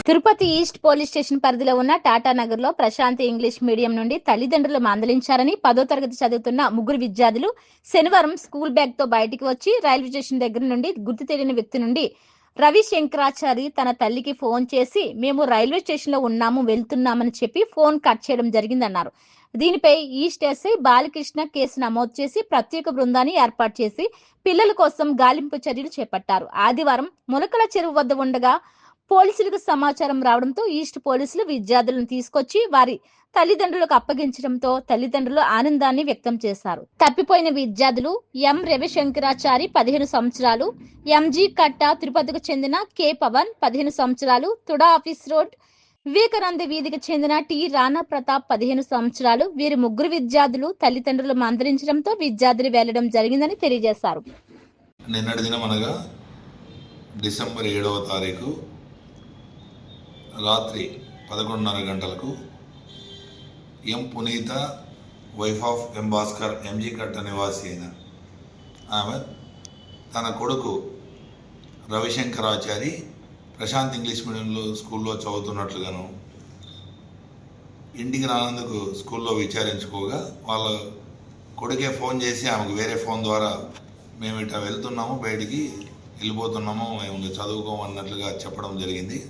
Tirupati east police station పరిధిలో ఉన్న టాటానగర్లో Prashanti English medium నుండి తల్లిదండ్రులు మందలించారని 10వ తరగతి చదువుతున్న ముగ్గురు విద్యార్థులు శనివారం స్కూల్ బ్యాగ్తో బయటికి వచ్చి రైల్వే స్టేషన్ దగ్గర నుండి గుర్తు తెలియని వ్యక్తి నుండి రవిశంకరాచారి తన తల్లికి ఫోన్ చేసి మేము రైల్వే స్టేషన్లో ఉన్నాము వెళ్తున్నామని చెప్పి ఫోన్ కట్ చేయడం జరిగిందన్నారు. దీనిపై ఈస్ట్ ఎస్ఐ బాలకృష్ణ కేసు నమోదు చేసి ప్రత్యేక బృందాన్ని ఏర్పాటు చేసి పిల్లల కోసం గాలింపు చర్యలు చేపట్టారు. ఆదివారం ములకల చెరువు వద్ద ఉండగా పోలీసులకు సమాచారం రావడంతో ఈస్ట్ పోలీసులు విద్యార్థులను తీసుకొచ్చి వారి తల్లిదండ్రులకు అప్పగించడంతో తల్లిదండ్రులు ఆనందాన్ని వ్యక్తం చేశారు. తప్పిపోయిన విద్యార్థులు ఎం రవిశంకరాచారి 15 సంవత్సరాలు, ఎంజీ కట్ట తిరుపతికి చెందిన కె పవన్ 15 సంవత్సరాలు, తుడా ఆఫీస్ రోడ్ వివేకానంద వీధికి చెందిన టి రాణా ప్రతాప్ 15 సంవత్సరాలు. వీరి ముగ్గురు విద్యార్థులు తల్లిదండ్రులు మందలించడంతో విద్యార్థులు వెళ్లడం జరిగిందని తెలియజేశారు. నిన్నటి దినం అనగా డిసెంబర్ 7వ తారీఖు రాత్రి 11:30 గంటలకు ఎం పునీత wife of M Bhaskar MG కట్ట నివాసి అయిన ఆమె తన కొడుకు రవిశంకరాచారి ప్రశాంత్ ఇంగ్లీష్ మీడియంలో స్కూల్లో చదువుతున్నట్లుగాను ఇంటికి రానందుకు స్కూల్లో విచారించుకోగా వాళ్ళ కొడుకే ఫోన్ చేసి ఆమెకు వేరే ఫోన్ ద్వారా మేము ఇట్లా వెళ్తున్నాము, బయటికి వెళ్ళిపోతున్నాము, మేము చదువుకోమన్నట్లుగా చెప్పడం జరిగింది.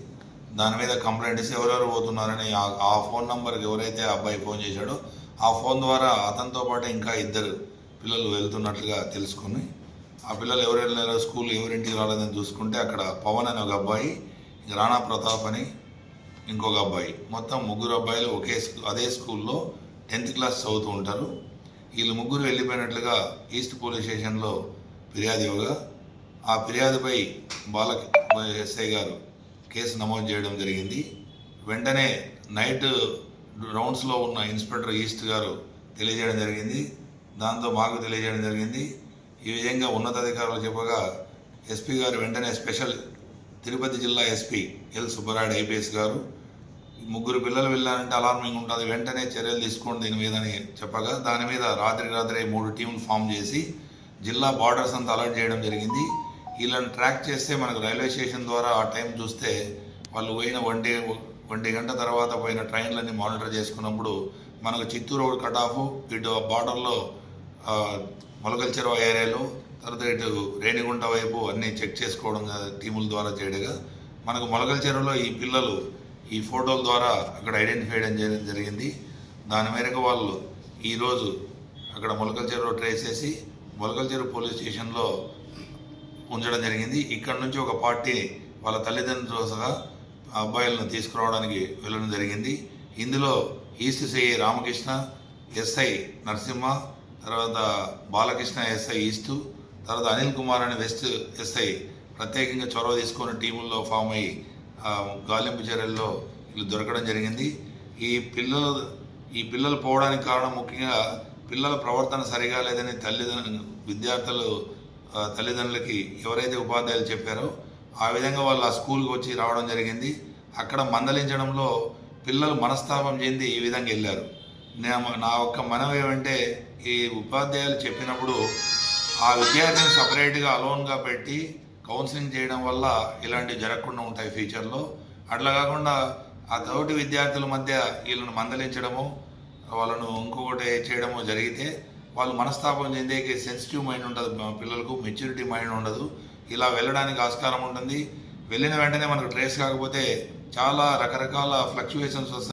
దాని మీద కంప్లైంట్ ఇస్తే ఎవరెవరు పోతున్నారని ఆ ఫోన్ నెంబర్కి ఎవరైతే అబ్బాయి ఫోన్ చేశాడో ఆ ఫోన్ ద్వారా అతనితో పాటు ఇంకా 2 పిల్లలు వెళ్తున్నట్లుగా తెలుసుకుని ఆ పిల్లలు ఎవరు వెళ్ళారో స్కూల్ ఎవరింటికి రాలేదని చూసుకుంటే అక్కడ పవన్ అని ఒక అబ్బాయి, రాణా ప్రతాప్ అని ఇంకొక అబ్బాయి, మొత్తం 3 అబ్బాయిలు అదే స్కూల్లో 10th క్లాస్ చదువుతూ ఉంటారు. వీళ్ళు ముగ్గురు వెళ్ళిపోయినట్లుగా ఈస్ట్ పోలీస్ స్టేషన్లో ఫిర్యాదు ఇవ్వగా ఆ ఫిర్యాదుపై ఎస్ఐ గారు కేసు నమోదు చేయడం జరిగింది. వెంటనే నైట్ రౌండ్స్లో ఉన్న ఇన్స్పెక్టర్ ఈస్ట్ గారు తెలియజేయడం జరిగింది. దాంతో మాకు తెలియజేయడం జరిగింది. ఈ విధంగా ఉన్నతాధికారులు చెప్పగా ఎస్పీ గారు వెంటనే స్పెషల్ తిరుపతి జిల్లా ఎస్పీ ఎల్ సుబ్బరాయుడు ఐపీఎస్ గారు 3 పిల్లలు వెళ్ళారంటే అలార్మింగ్ ఉంటుంది, వెంటనే చర్యలు తీసుకోండి దీని మీద అని చెప్పగా దాని మీద రాత్రి 3 టీంలు ఫామ్ చేసి జిల్లా బార్డర్స్ అంతా అలర్ట్ చేయడం జరిగింది. వీళ్ళని ట్రాక్ చేస్తే మనకు రైల్వే స్టేషన్ ద్వారా ఆ టైం చూస్తే వాళ్ళు పోయిన ఒంటి గంట తర్వాత పోయిన ట్రైన్లన్నీ మానిటర్ చేసుకున్నప్పుడు మనకు చిత్తూరు రోడ్ కట్ ఆఫ్, ఇటు బార్డర్లో మొలకల చెరువు ఏరియాలో, తర్వాత ఇటు రేణిగుంట వైపు అన్నీ చెక్ చేసుకోవడం టీముల ద్వారా చేయడగా మనకు మొలకల చెరువులో ఈ పిల్లలు ఈ ఫోటోల ద్వారా అక్కడ ఐడెంటిఫై చేయడం జరిగింది. దాని మేరకు వాళ్ళు ఈరోజు అక్కడ మొలకల చెరువు ట్రేస్ చేసి మొలకల చెరువు పోలీస్ స్టేషన్లో ఉంచడం జరిగింది. ఇక్కడ నుంచి ఒక పార్టీ వాళ్ళ తల్లిదండ్రులు సహా అబ్బాయిలను తీసుకురావడానికి వెళ్ళడం జరిగింది. ఇందులో east CI Ramakrishna, SI Narasimha, తర్వాత బాలకృష్ణ ఎస్ఐ ఈస్టు, తర్వాత అనిల్ కుమార్ అనే వెస్ట్ ఎస్ఐ ప్రత్యేకంగా చొరవ తీసుకొని టీముల్లో ఫామ్ అయ్యి గాలింపు చర్యల్లో వీళ్ళు దొరకడం జరిగింది. ఈ పిల్లలు పోవడానికి కారణం ముఖ్యంగా పిల్లల ప్రవర్తన సరిగా లేదని విద్యార్థులు తల్లిదండ్రులకి ఎవరైతే ఉపాధ్యాయులు చెప్పారో ఆ విధంగా వాళ్ళు ఆ స్కూల్కి వచ్చి రావడం జరిగింది. అక్కడ మందలించడంలో పిల్లలు మనస్తాపం చెంది ఈ విధంగా వెళ్ళారు. నా ఒక్క మనవి ఏమంటే ఈ ఉపాధ్యాయులు చెప్పినప్పుడు ఆ విద్యార్థిని సపరేట్గా అలోన్గా పెట్టి కౌన్సిలింగ్ చేయడం వల్ల ఇలాంటివి జరగకుండా ఉంటాయి ఫ్యూచర్లో. అట్లా కాకుండా ఆ తోటి విద్యార్థుల మధ్య వీళ్ళను మందలించడము, వాళ్ళను ఇంకొకటి చేయడము జరిగితే వాళ్ళు మనస్తాపం చెందేకి సెన్సిటివ్ మైండ్ ఉంటుంది, పిల్లలకు మెచ్యూరిటీ మైండ్ ఉండదు. ఇలా వెళ్ళడానికి ఆస్కారం ఉంటుంది. వెళ్ళిన వెంటనే మనకు ట్రేస్ కాకపోతే చాలా రకరకాల ఫ్లక్చువేషన్స్ వస్తాయి.